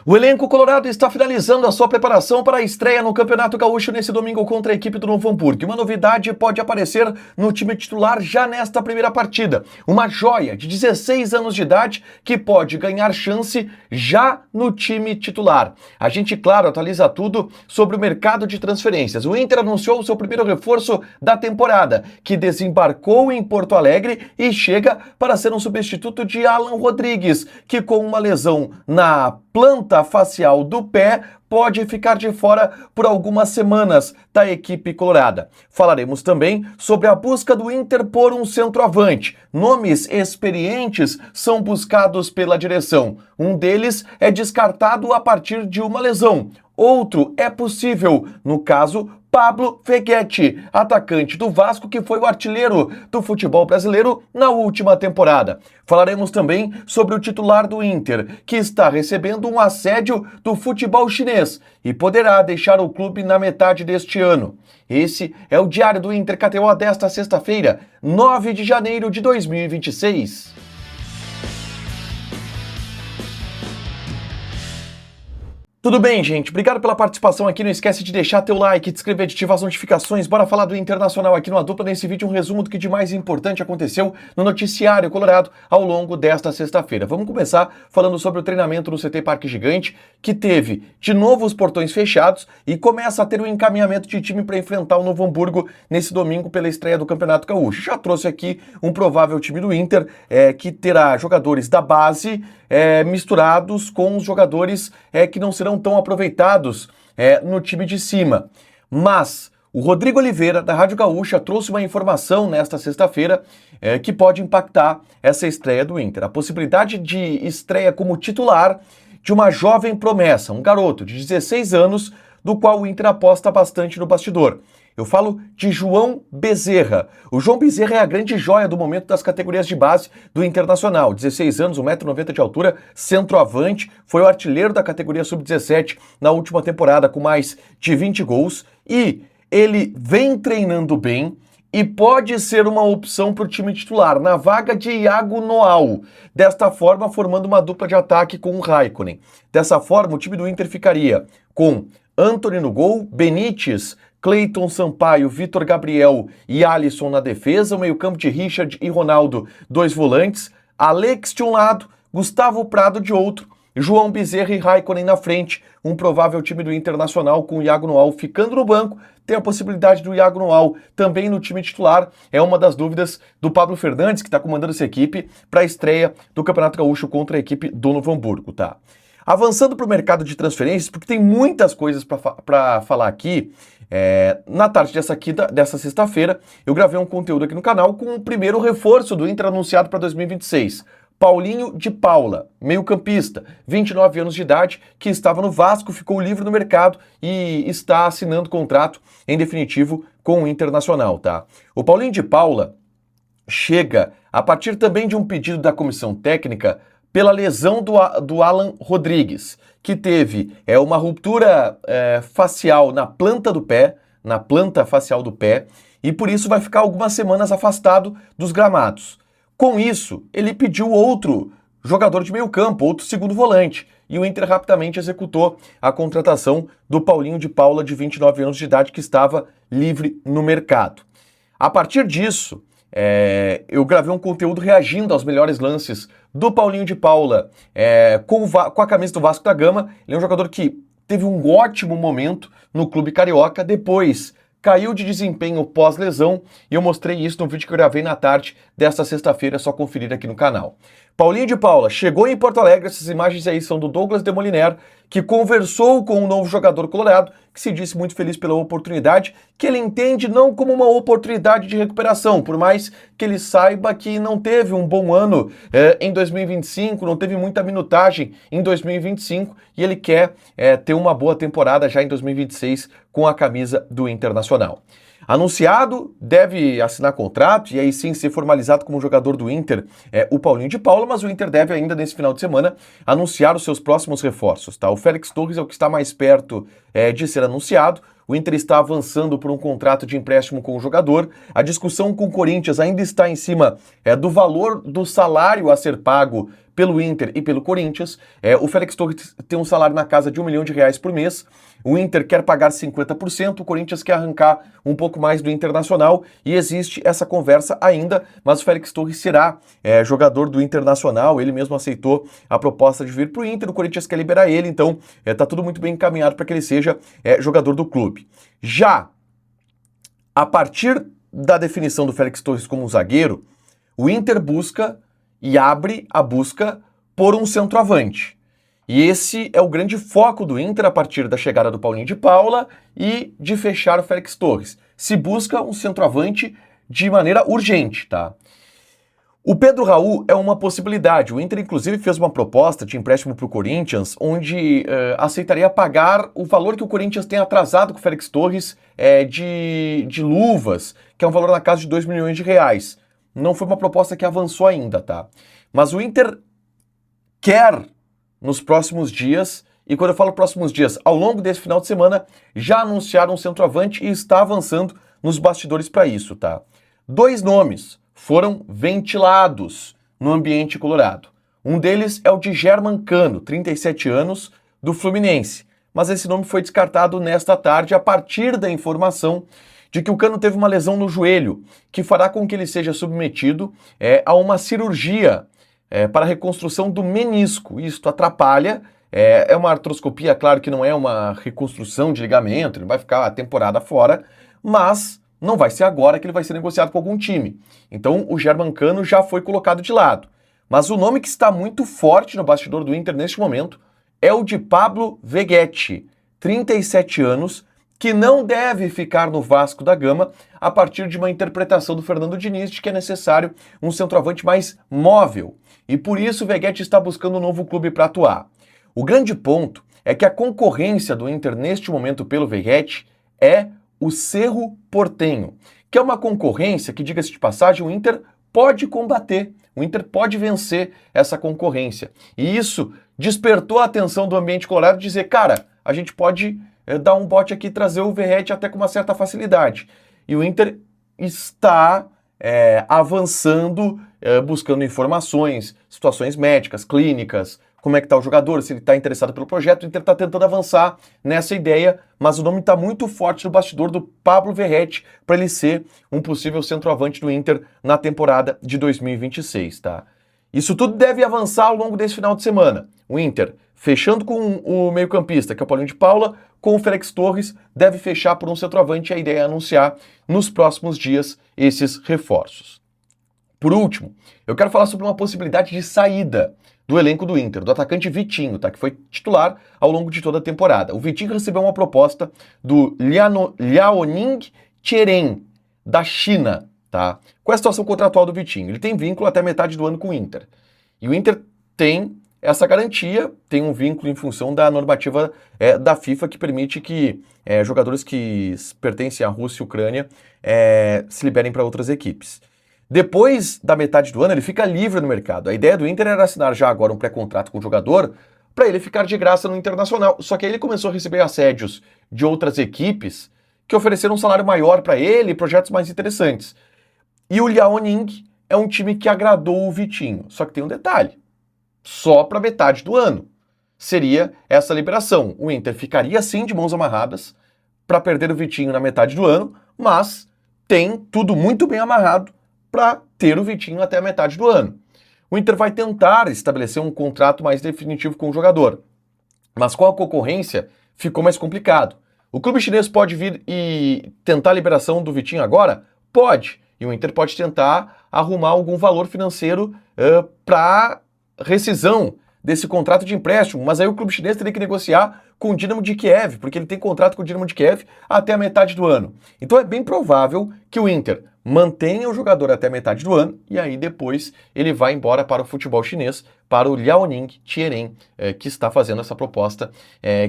O elenco colorado está finalizando a sua preparação para a estreia no Campeonato Gaúcho nesse domingo contra a equipe do Novo Hamburgo. Uma novidade pode aparecer no time titular já nesta primeira partida. Uma joia de 16 anos de idade que pode ganhar chance já no time titular. A gente, claro, atualiza tudo sobre o mercado de transferências. O Inter anunciou o seu primeiro reforço da temporada, que desembarcou em Porto Alegre e chega para ser um substituto de Alan Rodrigues, que com uma lesão na planta facial do pé pode ficar de fora por algumas semanas da equipe colorada. Falaremos também sobre a busca do Inter por um centroavante. Nomes experientes são buscados pela direção. Um deles é descartado a partir de uma lesão. Outro é possível, no caso, Pablo Veguete, atacante do Vasco que foi o artilheiro do futebol brasileiro na última temporada. Falaremos também sobre o titular do Inter, que está recebendo um assédio do futebol chinês e poderá deixar o clube na metade deste ano. Esse é o Diário do Inter KTO desta sexta-feira, 9 de janeiro de 2026. Tudo bem, gente? Obrigado pela participação aqui. Não esquece de deixar teu like, de inscrever, de ativar as notificações. Bora falar do Internacional aqui no A Dupla. Nesse vídeo, um resumo do que de mais importante aconteceu no noticiário colorado ao longo desta sexta-feira. Vamos começar falando sobre o treinamento no CT Parque Gigante, que teve de novo os portões fechados e começa a ter um encaminhamento de time para enfrentar o Novo Hamburgo nesse domingo pela estreia do Campeonato Gaúcho. Já trouxe aqui um provável time do Inter, que terá jogadores da base misturados com os jogadores que não serão tão aproveitados no time de cima. Mas o Rodrigo Oliveira, da Rádio Gaúcha, trouxe uma informação nesta sexta-feira que pode impactar essa estreia do Inter. A possibilidade de estreia como titular de uma jovem promessa, um garoto de 16 anos, do qual o Inter aposta bastante no bastidor. Eu falo de João Bezerra. O João Bezerra é a grande joia do momento das categorias de base do Internacional. 16 anos, 1,90 m de altura, centroavante, foi o artilheiro da categoria sub-17 na última temporada com mais de 20 gols e ele vem treinando bem e pode ser uma opção para o time titular, na vaga de Iago Noal. Desta forma, formando uma dupla de ataque com o Raikkonen. Dessa forma, o time do Inter ficaria com Antony no gol, Benítez, Cleiton Sampaio, Vitor Gabriel e Alisson na defesa, o meio-campo de Richard e Ronaldo, dois volantes, Alex de um lado, Gustavo Prado de outro, João Bezerra e Raikkonen na frente, um provável time do Internacional com o Iago Noal ficando no banco. Tem a possibilidade do Iago Noal também no time titular, é uma das dúvidas do Pablo Fernandes, que está comandando essa equipe para a estreia do Campeonato Gaúcho contra a equipe do Novo Hamburgo, tá? Avançando para o mercado de transferências, porque tem muitas coisas para falar aqui. Na tarde dessa sexta-feira, eu gravei um conteúdo aqui no canal com o primeiro reforço do Inter anunciado para 2026. Paulinho de Paula, meio-campista, 29 anos de idade, que estava no Vasco, ficou livre no mercado e está assinando contrato em definitivo com o Internacional, tá? O Paulinho de Paula chega a partir também de um pedido da comissão técnica pela lesão do Alan Rodrigues, que teve uma ruptura facial na planta do pé, na planta facial do pé, e por isso vai ficar algumas semanas afastado dos gramados. Com isso, ele pediu outro jogador de meio campo, outro segundo volante, e o Inter rapidamente executou a contratação do Paulinho de Paula, de 29 anos de idade, que estava livre no mercado. A partir disso, eu gravei um conteúdo reagindo aos melhores lances do Paulinho de Paula com a camisa do Vasco da Gama. Ele é um jogador que teve um ótimo momento no clube carioca, depois caiu de desempenho pós-lesão e eu mostrei isso no vídeo que eu gravei na tarde desta sexta-feira, é só conferir aqui no canal. Paulinho de Paula chegou em Porto Alegre, essas imagens aí são do Douglas Demoliner, que conversou com um novo jogador colorado, que se disse muito feliz pela oportunidade, que ele entende não como uma oportunidade de recuperação, por mais que ele saiba que não teve um bom ano em 2025, não teve muita minutagem em 2025, e ele quer ter uma boa temporada já em 2026 com a camisa do Internacional. Anunciado, deve assinar contrato e aí sim ser formalizado como jogador do Inter o Paulinho de Paula, mas o Inter deve ainda nesse final de semana anunciar os seus próximos reforços, tá? O Félix Torres é o que está mais perto de ser anunciado. O Inter está avançando por um contrato de empréstimo com o jogador. A discussão com o Corinthians ainda está em cima do valor do salário a ser pago pelo Inter e pelo Corinthians. O Félix Torres tem um salário na casa de R$1 milhão por mês. O Inter quer pagar 50%, o Corinthians quer arrancar um pouco mais do Internacional e existe essa conversa ainda, mas o Félix Torres será jogador do Internacional, ele mesmo aceitou a proposta de vir para o Inter, o Corinthians quer liberar ele, então tá tudo muito bem encaminhado para que ele seja jogador do clube. Já a partir da definição do Félix Torres como zagueiro, o Inter busca e abre a busca por um centroavante. E esse é o grande foco do Inter a partir da chegada do Paulinho de Paula e de fechar o Félix Torres. Se busca um centroavante de maneira urgente, tá? O Pedro Raul é uma possibilidade. O Inter, inclusive, fez uma proposta de empréstimo para o Corinthians, onde aceitaria pagar o valor que o Corinthians tem atrasado com o Félix Torres de luvas, que é um valor na casa de R$2 milhões. Não foi uma proposta que avançou ainda, tá? Mas o Inter quer, nos próximos dias, e quando eu falo próximos dias, ao longo desse final de semana, já anunciaram um centroavante e está avançando nos bastidores para isso, tá? 2 nomes foram ventilados no ambiente colorado. Um deles é o de Germán Cano, 37 anos, do Fluminense. Mas esse nome foi descartado nesta tarde a partir da informação de que o Cano teve uma lesão no joelho, que fará com que ele seja submetido a uma cirurgia para a reconstrução do menisco. Isto atrapalha, é uma artroscopia, claro que não é uma reconstrução de ligamento, ele vai ficar a temporada fora, mas não vai ser agora que ele vai ser negociado com algum time. Então o Germán Cano já foi colocado de lado. Mas o nome que está muito forte no bastidor do Inter neste momento é o de Pablo Veguete, 37 anos, que não deve ficar no Vasco da Gama a partir de uma interpretação do Fernando Diniz de que é necessário um centroavante mais móvel. E por isso o Veguete está buscando um novo clube para atuar. O grande ponto é que a concorrência do Inter neste momento pelo Veguete é o Cerro Porteño, que é uma concorrência que, diga-se de passagem, o Inter pode combater, o Inter pode vencer essa concorrência. E isso despertou a atenção do ambiente colorado de dizer, cara, a gente pode dar um bote aqui e trazer o Veguete até com uma certa facilidade. E o Inter está avançando, buscando informações, situações médicas, clínicas, como é que está o jogador, se ele está interessado pelo projeto. O Inter está tentando avançar nessa ideia, mas o nome está muito forte no bastidor do Pablo Veguete para ele ser um possível centroavante do Inter na temporada de 2026, tá? Isso tudo deve avançar ao longo desse final de semana. O Inter, fechando com o meio-campista, que é o Paulinho de Paula, com o Félix Torres, deve fechar por um centroavante e a ideia é anunciar nos próximos dias esses reforços. Por último, eu quero falar sobre uma possibilidade de saída do elenco do Inter, do atacante Vitinho, tá? Que foi titular ao longo de toda a temporada. O Vitinho recebeu uma proposta do Liaoning Qiren, da China, tá? Qual é a situação contratual do Vitinho? Ele tem vínculo até metade do ano com o Inter. E o Inter tem essa garantia, tem um vínculo em função da normativa da FIFA que permite que jogadores que pertencem à Rússia e Ucrânia se liberem para outras equipes. Depois da metade do ano, ele fica livre no mercado. A ideia do Inter era assinar já agora um pré-contrato com o jogador para ele ficar de graça no Internacional. Só que aí ele começou a receber assédios de outras equipes que ofereceram um salário maior para ele e projetos mais interessantes. E o Liaoning é um time que agradou o Vitinho. Só que tem um detalhe. Só para metade do ano seria essa liberação. O Inter ficaria sim de mãos amarradas para perder o Vitinho na metade do ano, mas tem tudo muito bem amarrado para ter o Vitinho até a metade do ano. O Inter vai tentar estabelecer um contrato mais definitivo com o jogador, mas com a concorrência ficou mais complicado. O clube chinês pode vir e tentar a liberação do Vitinho agora? Pode. E o Inter pode tentar arrumar algum valor financeiro para rescisão desse contrato de empréstimo, mas aí o clube chinês teria que negociar com o Dinamo de Kiev, porque ele tem contrato com o Dinamo de Kiev até a metade do ano. Então é bem provável que o Inter mantenha o jogador até a metade do ano e aí depois ele vai embora para o futebol chinês, para o Liaoning Qiren, que está fazendo essa proposta,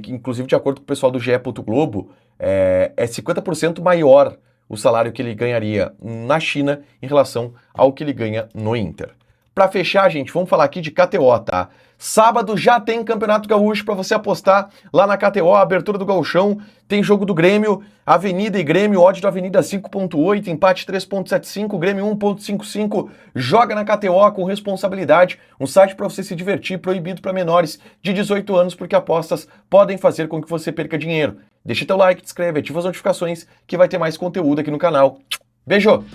que inclusive de acordo com o pessoal do GE. Globo, é 50% maior o salário que ele ganharia na China em relação ao que ele ganha no Inter. Pra fechar, gente, vamos falar aqui de KTO, tá? Sábado já tem Campeonato Gaúcho para você apostar lá na KTO, a abertura do Gauchão, tem jogo do Grêmio, Avenida e Grêmio, odd do Avenida 5.8, empate 3.75, Grêmio 1.55, joga na KTO com responsabilidade, um site para você se divertir, proibido para menores de 18 anos, porque apostas podem fazer com que você perca dinheiro. Deixa teu like, te inscreve, ativa as notificações, que vai ter mais conteúdo aqui no canal. Beijo!